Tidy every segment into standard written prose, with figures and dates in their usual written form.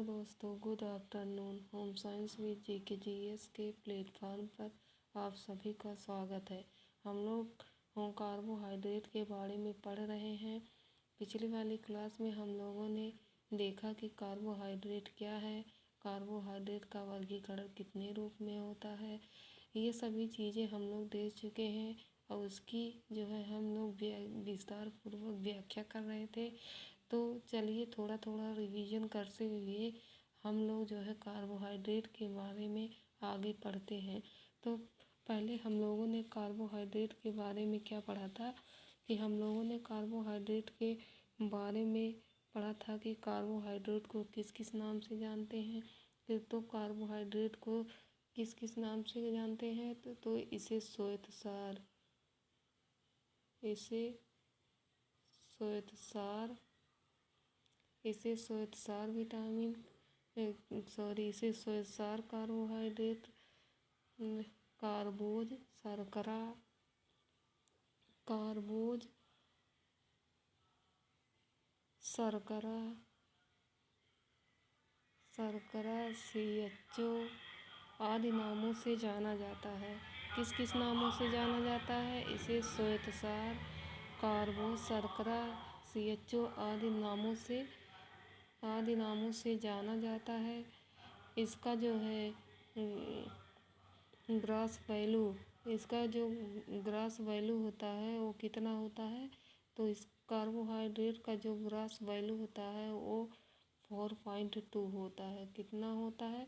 Hello दोस्तों, good afternoon. Home science with GKGS के platform पर आप सभी का स्वागत है। हम लोग कार्बोहाइड्रेट के बारे में पढ़ रहे हैं। पिछली वाली क्लास में हम लोगों ने देखा कि कार्बोहाइड्रेट क्या है, कार्बोहाइड्रेट का वर्गीकरण कितने रूप में होता है, ये सभी चीज़ें हम लोग देख चुके हैं और उसकी जो है हम लोग विस्तार पूर्वक व्याख्या कर रहे थे। तो चलिए थोड़ा थोड़ा रिवीजन करते हुए हम लोग जो है कार्बोहाइड्रेट के बारे में आगे पढ़ते हैं। तो पहले हम लोगों ने कार्बोहाइड्रेट के बारे में क्या पढ़ा था कि हम लोगों ने कार्बोहाइड्रेट के बारे में पढ़ा था कि कार्बोहाइड्रेट को किस किस नाम से जानते हैं। फिर तो कार्बोहाइड्रेट को किस किस नाम से जानते हैं तो इसे श्वेतसार, इसे श्वेतसार विटामिन इसे श्वेतसार कार्बोहाइड्रेट, कार्बोज, शर्करा, CHO आदि नामों से जाना जाता है। किस किस नामों से जाना जाता है? इसे श्वेतसार, कार्बोज, शर्करा, CHO आदि नामों से जाना जाता है। इसका जो है ग्रास वैल्यू होता है वो कितना होता है? तो इस कार्बोहाइड्रेट का जो ग्रास वैल्यू होता है वो 4.2 होता है। कितना होता है?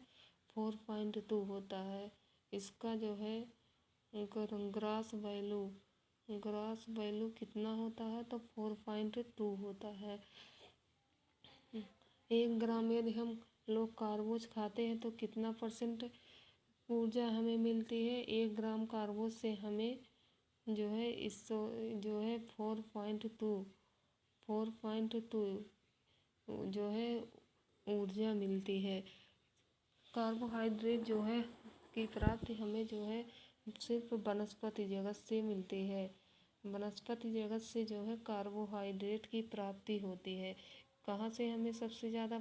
4.2 होता है। इसका जो है ग्रास वैल्यू कितना होता है? तो 4.2 होता है। 1 ग्राम यदि हम लोग कार्बोज खाते हैं तो कितना % ऊर्जा हमें मिलती है? 1 ग्राम कार्बोज से हमें जो है 4.2 जो है ऊर्जा मिलती है। कार्बोहाइड्रेट जो है की प्राप्ति हमें जो है सिर्फ वनस्पति जगत से मिलती है। वनस्पति जगत से जो है कार्बोहाइड्रेट की प्राप्ति होती है। कहाँ से हमें सबसे ज़्यादा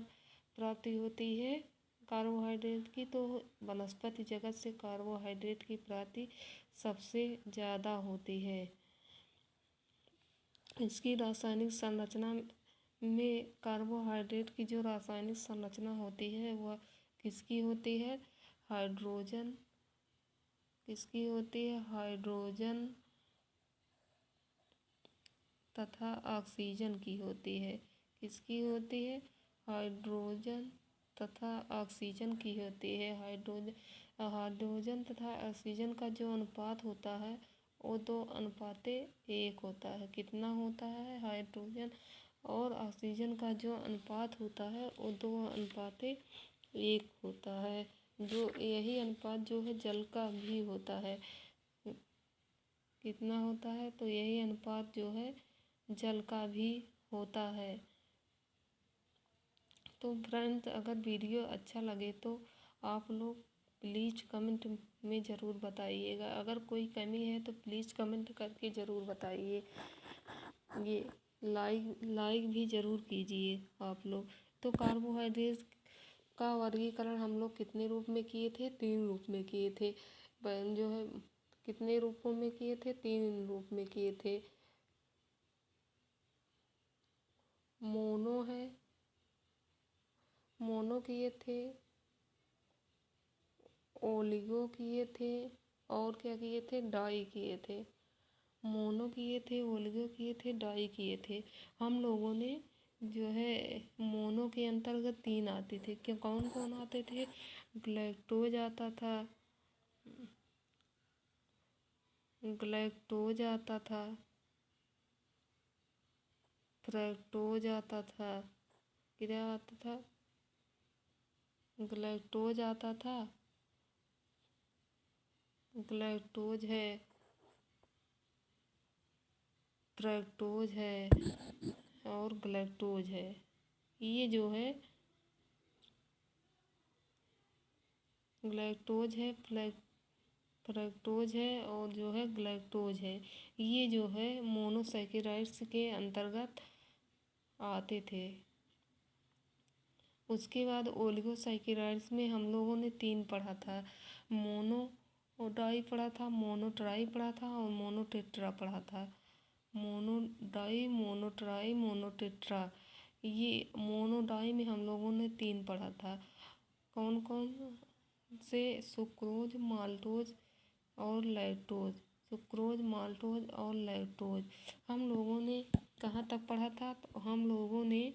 प्राप्ति होती है कार्बोहाइड्रेट की? तो वनस्पति जगत से कार्बोहाइड्रेट की प्राप्ति सबसे ज़्यादा होती है। इसकी रासायनिक संरचना में कार्बोहाइड्रेट की जो रासायनिक संरचना होती है वह किसकी होती है? हाइड्रोजन तथा ऑक्सीजन की होती है। किसकी होती है? हाइड्रोजन तथा ऑक्सीजन की होती है। हाइड्रोजन तथा ऑक्सीजन का जो अनुपात होता है वो 2:1 होता है। कितना होता है? हाइड्रोजन और ऑक्सीजन का जो अनुपात होता है वो 2:1 होता है। जो यही अनुपात जो है जल का भी होता है। कितना होता है? तो यही अनुपात जो है जल का भी होता है। तो फ्रेंड्स, अगर वीडियो अच्छा लगे तो आप लोग प्लीज़ कमेंट में ज़रूर बताइएगा। अगर कोई कमी है तो प्लीज़ कमेंट करके ज़रूर बताइए। ये लाइक भी ज़रूर कीजिए आप लोग। तो कार्बोहाइड्रेट का वर्गीकरण हम लोग कितने रूप में किए थे? 3 रूप में किए थे। जो है कितने रूपों में किए थे? 3 रूप में किए थे। मोनो किए थे, ओलिगो किए थे और क्या किए थे? डाई किए थे। मोनो किए थे, ओलिगो किए थे, डाई किए थे। हम लोगों ने जो है मोनो के अंतर्गत 3 आते थे। क्या कौन कौन आते थे? ग्लैक्टोज आता था, फ्रैक्टोज आता था। क्या आता था? ग्लैक्टोज आता था, ग्लैक्टोज है, फ्रैक्टोज है और ग्लैक्टोज है। ये जो है ग्लैक्टोज है, फ्रैक्टोज है और जो है ग्लैक्टोज है। ये जो है मोनोसैकेराइड्स के अंतर्गत आते थे। उसके बाद ओलिगोसैकेराइड्स में हम लोगों ने 3 पढ़ा था, मोनोडाई पढ़ा था, मोनोट्राई पढ़ा था और मोनोटेट्रा पढ़ा था। मोनोडाई, मोनोट्राई, मोनोटेट्रा। ये मोनोडाई में हम लोगों ने 3 पढ़ा था। कौन कौन से? सुक्रोज, माल्टोज और लैक्टोज। सुक्रोज, माल्टोज और लैक्टोज। हम लोगों ने कहाँ तक पढ़ा था? तो हम लोगों ने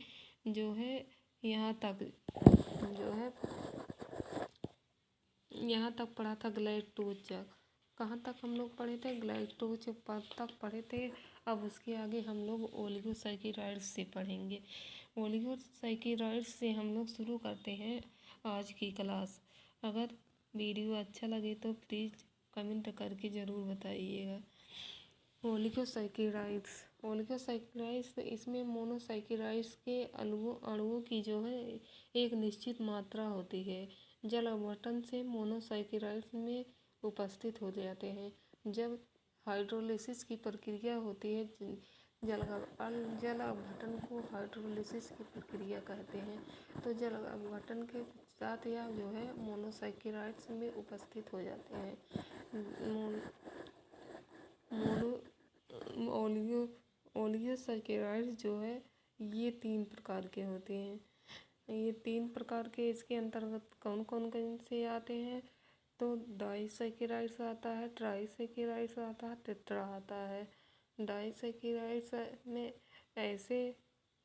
जो है यहाँ तक पढ़ा था ग्लैक्टोज तक। कहाँ तक हम लोग पढ़े थे? ग्लैक्टोज तक पढ़े थे। अब उसके आगे हम लोग ओलिगोसैकेराइड्स से पढ़ेंगे। ओलिगोसैकेराइड्स से हम लोग शुरू करते हैं आज की क्लास। अगर वीडियो अच्छा लगे तो प्लीज़ कमेंट करके ज़रूर बताइएगा। ओलिगोसैकेराइड्स इसमें मोनोसैकेराइड्स के अणुओं की जो है एक निश्चित मात्रा होती है। जल अपघटन से मोनोसैकेराइड्स में उपस्थित हो जाते हैं। जब हाइड्रोलिसिस की प्रक्रिया होती है, जल अपघटन को हाइड्रोलिसिस की प्रक्रिया कहते हैं। तो जल अपघटन के साथ यह जो है मोनोसैकेराइड्स में उपस्थित हो जाते हैं। ओलिगोसैकेराइड्स जो है ये 3 प्रकार के होते हैं। ये 3 प्रकार के इसके अंतर्गत कौन कौन से आते हैं? तो डाइसैकेराइड्स आता है, ट्राइसैकेराइड्स आता है, टेट्रा आता है। डाइसैकेराइड्स में ऐसे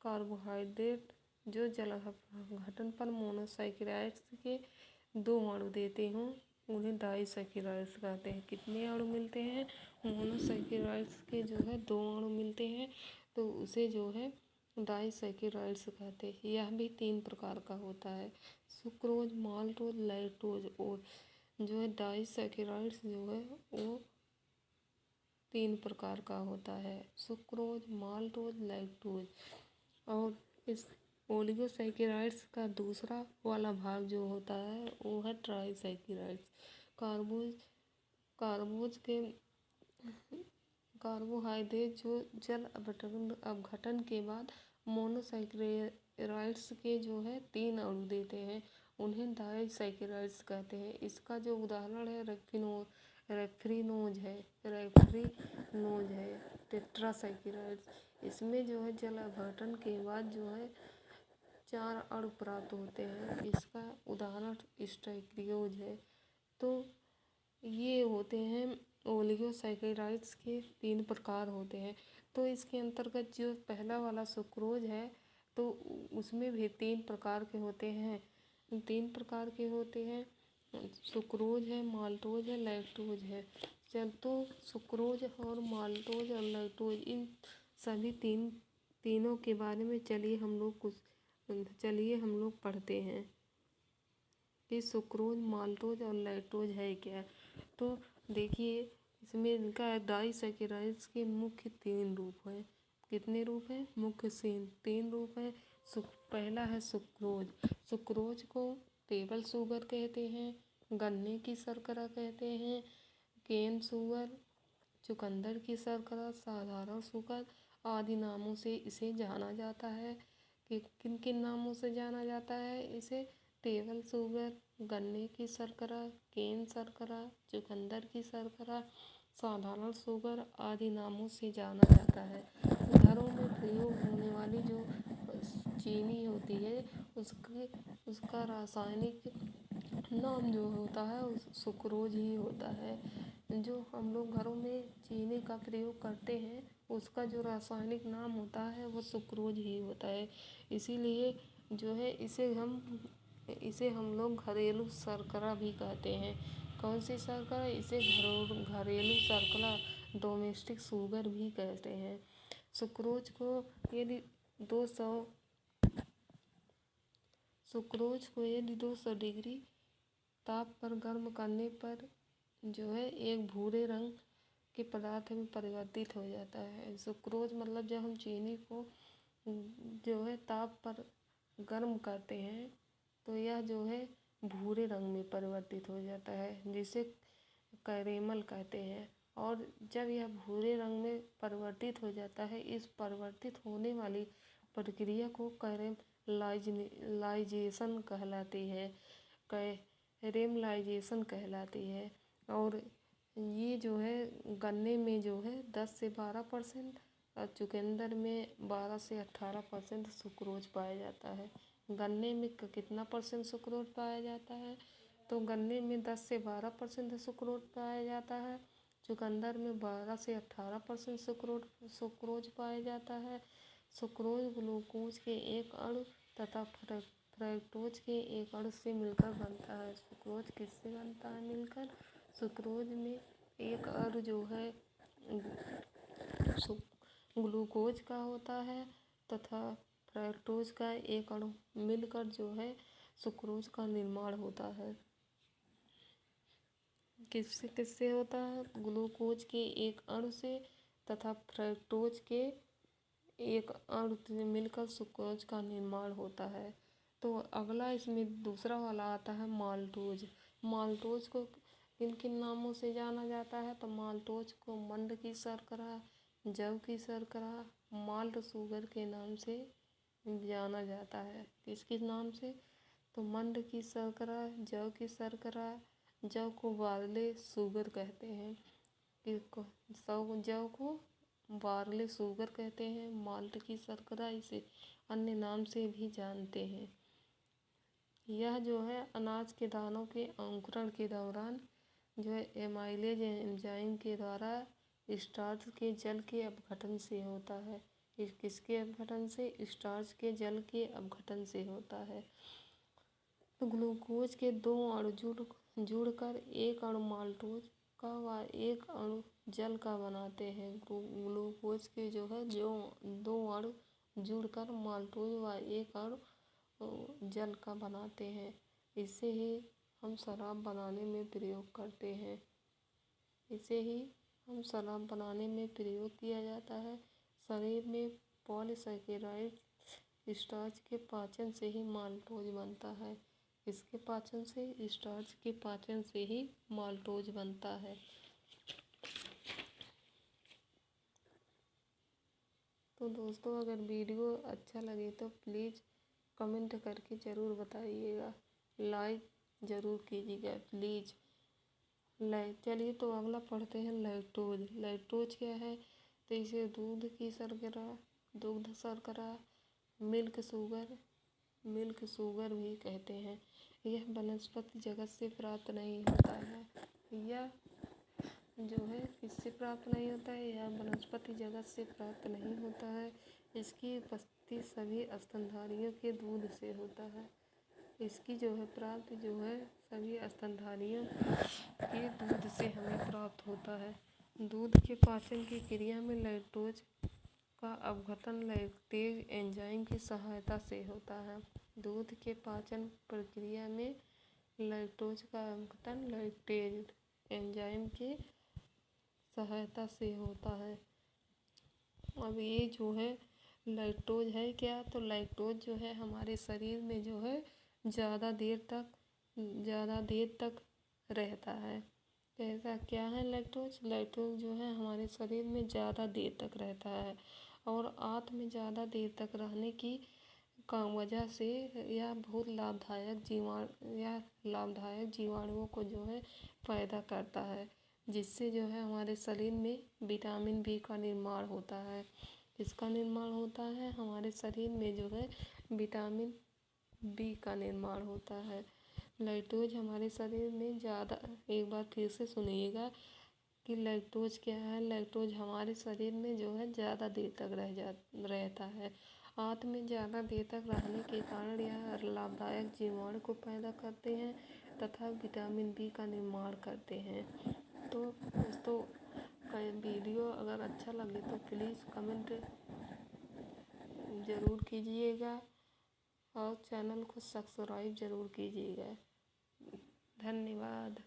कार्बोहाइड्रेट जो जल अपघटन पर मोनोसैकेराइड्स के 2 अणु देते हों उन्हें डाइसैकेराइड्स कहते हैं। कितने अणु मिलते हैं? मोनोसैकेराइड्स के जो है 2 अणु मिलते हैं, तो उसे जो है डाइसैकेराइड्स कहते हैं। यह भी 3 प्रकार का होता है, सुक्रोज, माल्टोज, लैक्टोज। और जो है डाइसैकेराइड्स जो है वो 3 प्रकार का होता है, सुक्रोज, माल्टोज, लैक्टोज। और इस ओलिगोसैकेराइड्स का दूसरा वाला भाग जो होता है वो है ट्राइसैकेराइड्स। कार्बोहाइड्रेट जो जल अपघटन के बाद मोनोसैकेराइड्स के जो है 3 अणु देते हैं उन्हें डाइसैकेराइड्स कहते हैं। इसका जो उदाहरण है रेफ्रिनोज है, टेट्रासैकेराइड्स। इसमें जो है जल अपघटन के बाद जो है 4 अणु प्राप्त होते हैं। इसका उदाहरण स्टैक्रियोज है। तो ये होते हैं ओलिगोसैकेराइड्स के 3 प्रकार होते हैं। तो इसके अंतर्गत जो पहला वाला सुक्रोज है तो उसमें भी 3 प्रकार के होते हैं। 3 प्रकार के होते हैं, सुक्रोज है, माल्टोज है, लैक्टोज है। तो सुक्रोज और माल्टोज और लैक्टोज इन सभी तीनों के बारे में चलिए हम लोग पढ़ते हैं कि सुक्रोज, माल्टोज और लैक्टोज है क्या। तो देखिए इसमें इनका डाइसैकेराइड्स के मुख्य 3 रूप हैं। कितने रूप हैं? मुख्य 3 रूप हैं। पहला है सुक्रोज। सुक्रोज को टेबल शुगर कहते हैं, गन्ने की शर्करा कहते हैं, केन शुगर, चुकंदर की शर्करा, साधारण शुगर आदि नामों से इसे जाना जाता है। कि किन किन नामों से जाना जाता है इसे? टेबल शुगर, गन्ने की शर्करा, केन शर्करा, चुकंदर की शर्करा, साधारण शुगर आदि नामों से जाना जाता है। घरों में प्रयोग होने वाली जो चीनी होती है उसका रासायनिक नाम जो होता है सुक्रोज ही होता है। जो हम लोग घरों में चीनी का प्रयोग करते हैं उसका जो रासायनिक नाम होता है वो सुक्रोज ही होता है। इसीलिए जो है इसे हम लोग घरेलू शर्करा भी कहते हैं। कौन सी शर्करा? इसे घरेलू शर्करा, डोमेस्टिक शुगर भी कहते हैं। सुक्रोज को यदि 200 डिग्री ताप पर गर्म करने पर जो है एक भूरे रंग के पदार्थ में परिवर्तित हो जाता है। सुक्रोज मतलब जब हम चीनी को जो है ताप पर गर्म करते हैं तो यह जो है भूरे रंग में परिवर्तित हो जाता है, जिसे कैरेमल कहते हैं। और जब यह भूरे रंग में परिवर्तित हो जाता है, इस परिवर्तित होने वाली प्रक्रिया को रेमलाइजेशन कहलाती है, रेमलाइजेशन कहलाती है। और ये जो है गन्ने में जो है 10 से 12% और चुकंदर में 12 से 18% सुक्रोज पाया जाता है। गन्ने में कितना परसेंट सुक्रोज पाया जाता है? तो गन्ने में 10 से 12% सुक्रोज पाया जाता है, चुकंदर में 12 से 18% सुक्रोज पाया जाता है। सुक्रोज ग्लूकोज के एक अणु तथा फ्रक्टोज के एक अणु से मिलकर बनता है। सुक्रोज किससे बनता है मिलकर? सुक्रोज में एक अणु जो है ग्लूकोज का होता है तथा फ्रक्टोज का एक अणु मिलकर जो है सुक्रोज का निर्माण होता है। किससे किससे होता है? ग्लूकोज के एक अणु से तथा फ्रक्टोज के एक अणु से मिलकर सुक्रोज का निर्माण होता है। तो अगला इसमें दूसरा वाला आता है माल्टोज। माल्टोज को किन किन नामों से जाना जाता है? तो माल्टोज को मंड की शर्करा, जव की शर्करा, माल्ट शुगर के नाम से जाना जाता है। किसके नाम से? तो मंड की शर्करा, जव की शर्करा, जव को बार्ले शुगर कहते हैं, जव को बार्ले शुगर कहते हैं। माल्ट की शर्करा इसे अन्य नाम से भी जानते हैं। यह जो है अनाज के दानों के अंकुरण के दौरान जो है एमाइलेज एंजाइम के द्वारा स्टार्च के जल के अपघटन से होता है। किसके अपघटन से? स्टार्च के जल के अपघटन से होता है। तो ग्लूकोज के दो अणु जुड़कर एक अणु माल्टोज का व एक अणु जल का बनाते हैं। ग्लूकोज के जो है दो अणु जुड़कर माल्टोज व एक अणु जल का बनाते हैं। इसे ही हम शराब बनाने में प्रयोग करते हैं। इसे ही हम शराब बनाने में प्रयोग किया जाता है। शरीर में पॉलीसैकेराइड स्टार्च के पाचन से ही माल्टोज बनता है। इसके पाचन से, स्टार्च के पाचन से ही माल्टोज बनता है। तो दोस्तों अगर वीडियो अच्छा लगे तो प्लीज़ कमेंट करके ज़रूर बताइएगा, लाइक ज़रूर कीजिएगा प्लीज़। चलिए तो अगला पढ़ते हैं लैक्टोज। लैक्टोज क्या है? तो इसे दूध शर्करा, मिल्क शुगर भी कहते हैं। यह वनस्पति जगत से प्राप्त नहीं होता है। यह जो है किससे प्राप्त नहीं होता है? यह वनस्पति जगत से प्राप्त नहीं होता है। इसकी उपस्थिति सभी स्तनधारियों के दूध से होता है। इसकी जो है प्राप्ति जो है सभी स्तनधारियों के दूध से हमें प्राप्त होता है। दूध के पाचन की क्रिया में लैक्टोज का अपघटन लैक्टेज एंजाइम की सहायता से होता है। दूध के पाचन प्रक्रिया में लैक्टोज का अपघटन लैक्टेज एंजाइम की सहायता से होता है। अब ये जो है लैक्टोज है क्या? तो लैक्टोज जो है हमारे शरीर में जो है ज़्यादा देर तक रहता है। ऐसा क्या है लैक्टोज? लैक्टोज जो है हमारे शरीर में ज़्यादा देर तक रहता है और आंत में ज़्यादा देर तक रहने की वजह से यह बहुत लाभदायक जीवाणुओं को जो है पैदा करता है, जिससे जो है हमारे शरीर में विटामिन बी का निर्माण होता है। इसका निर्माण होता है हमारे शरीर में जो है विटामिन बी का निर्माण होता है। लैक्टोज हमारे शरीर में ज़्यादा, एक बार फिर से सुनिएगा कि लैक्टोज क्या है। लैक्टोज हमारे शरीर में जो है ज़्यादा देर तक रहता है। आंत में ज़्यादा देर तक रहने के कारण यह लाभदायक जीवाणु को पैदा करते हैं तथा विटामिन बी का निर्माण करते हैं। तो दोस्तों वीडियो अगर अच्छा लगे तो प्लीज़ कमेंट ज़रूर कीजिएगा और चैनल को सब्सक्राइब ज़रूर कीजिएगा। धन्यवाद।